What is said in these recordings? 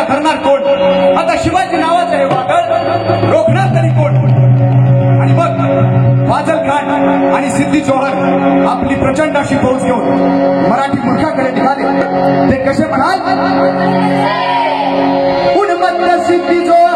करणार कोण? आता शिवाजी नावाचं हे वादळ रोखणार तरी कोण? आणि मग फाजल खान आणि सिद्धी जोहर आपली प्रचंड अशी फौज घेऊन मराठी मुलखाकडे निघाले. ते कसे म्हणाल? उन्मत्त सिद्धी जोहर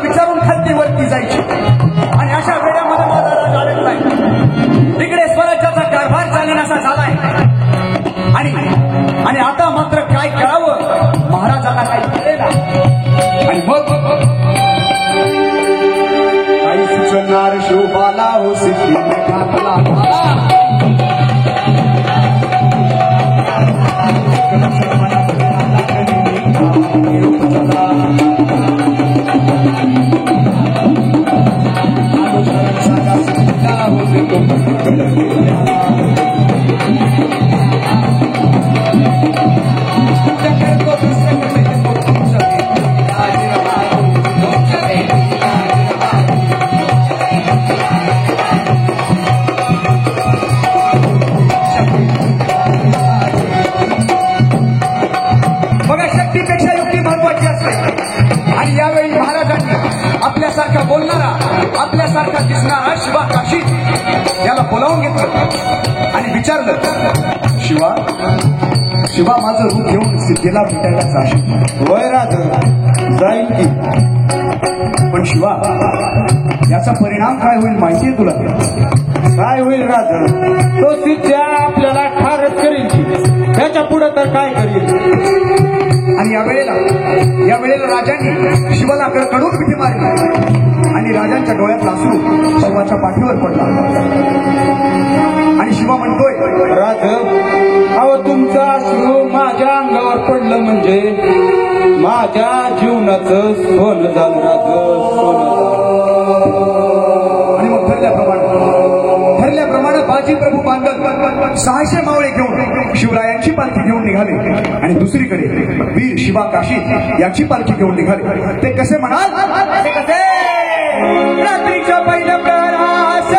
विचारून खालती वरती जायची. आणि अशा वेळामध्ये माझा राजा अडकलाय. तिकडे स्वराज्याचा कारभार चालण्याचा झालाय. आणि आता मात्र काय करावं महाराजांना काही कळेना. आणि मग काही सुचणार शोभाला हो सिद्धी घातला आपल्यासारखा बोलणारा आपल्यासारखा दिसणारा शिवा काशी याला बोलावून घेतलं आणि विचारलं, शिवा माझं रूप घेऊन सिद्धीला भेटायला जाशील? होय राज, जाईल की. पण शिवा याचा परिणाम काय होईल माहितीये तुला? काय होईल राज? तो सिद्ध्या आपल्याला ठारच करील. त्याच्या पुढे तर काय करील? आणि या वेळेला राजांनी शिवाला कडकडून मिठी मारली आणि राजांच्या डोळ्यात अश्रू शिवाच्या पाठीवर पडला. आणि शिवा म्हणतोय, राज अहो तुमचं अश्रू माझ्या अंगावर पडलं म्हणजे माझ्या जीवनाचं सोनं झालं राज, सोनं. आणि मग ठरल्याप्रमाणे बाजी प्रभू पांडव 600 मावळे घेऊन शिवरायांची पालखी घेऊन निघाले. आणि दुसरीकडे वीर शिवा काशी याची पालखी घेऊन निघाले. ते कसे म्हणाल? कसे? रात्रीच्या पहिल्या प्रहरास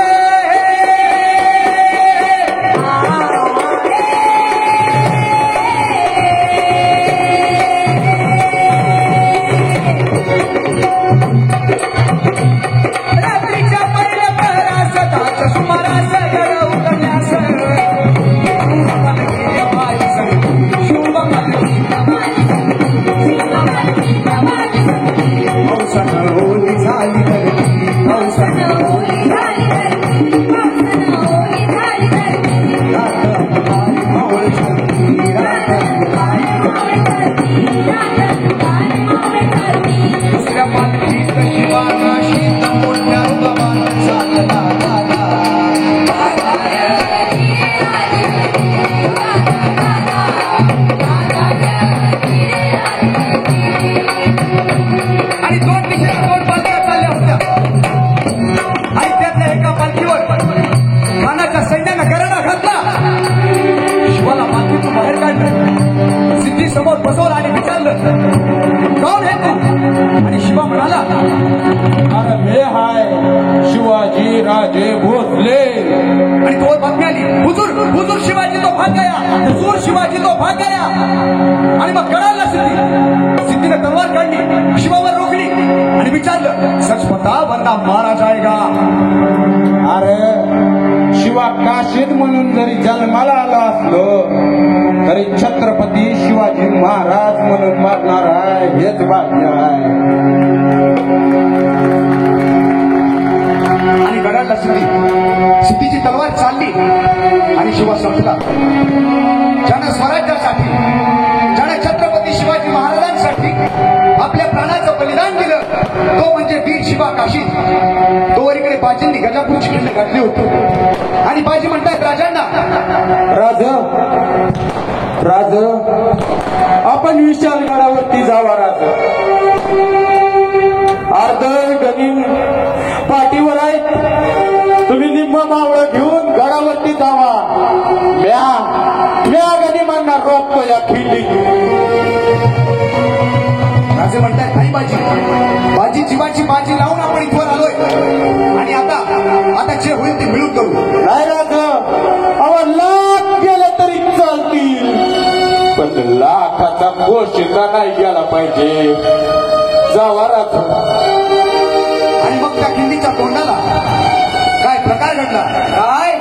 समोर बसवलं आणि विचारलं, कोण आहे तू? आणि शिवा म्हणाला, अरे हे हाय शिवाजी राजे भोसले. आणि तो बातमी आली, हुजूर शिवाजी तो भाग गया, हुजूर शिवाजी तो भाग गया. आणि मग कळालं सिद्धीने तलवार काढली, शिवावर रोखली आणि विचारलं, सच पता वरना मारा जाएगा. अरे शिवा काशीद म्हणून जरी जन्माला आला असलो तरी छत्रपती शिवाजी महाराज म्हणून मारणार आहे हेच भाग्य आहे. युतीची तलवार चालली आणि शिवा संपला. ज्यानं स्वराज्यासाठी, ज्यानं छत्रपती शिवाजी महाराजांसाठी आपल्या प्राणाचं बलिदान दिलं, तो म्हणजे वीर शिवा काशी. तोवर इकडे बाजींनी गजापूरची किल्ले घातली होती आणि बाजी म्हणतायत राजांना, राज आपण विशालगडावरती जावा. राज अर्ध गनिम पाठीवर आहेत, तुम्ही निम्म मावळं घेऊन गडावरती जावा. म्या गनिमांना रोखतो या खिल्लीत. राजे म्हणतायत नाही बाजी जीवाची बाजी लावून आपण इथवर आलोय आणि आता जे होईल ते मिळून करू. नाही राज, अहो लाख गेले तरी चालतील, पण लाखाचा गोष्टीचा नाही गेला पाहिजे. जावा राज. आणि मग त्या खिंडीच्या तोंडाला काय प्रकार घडला? काय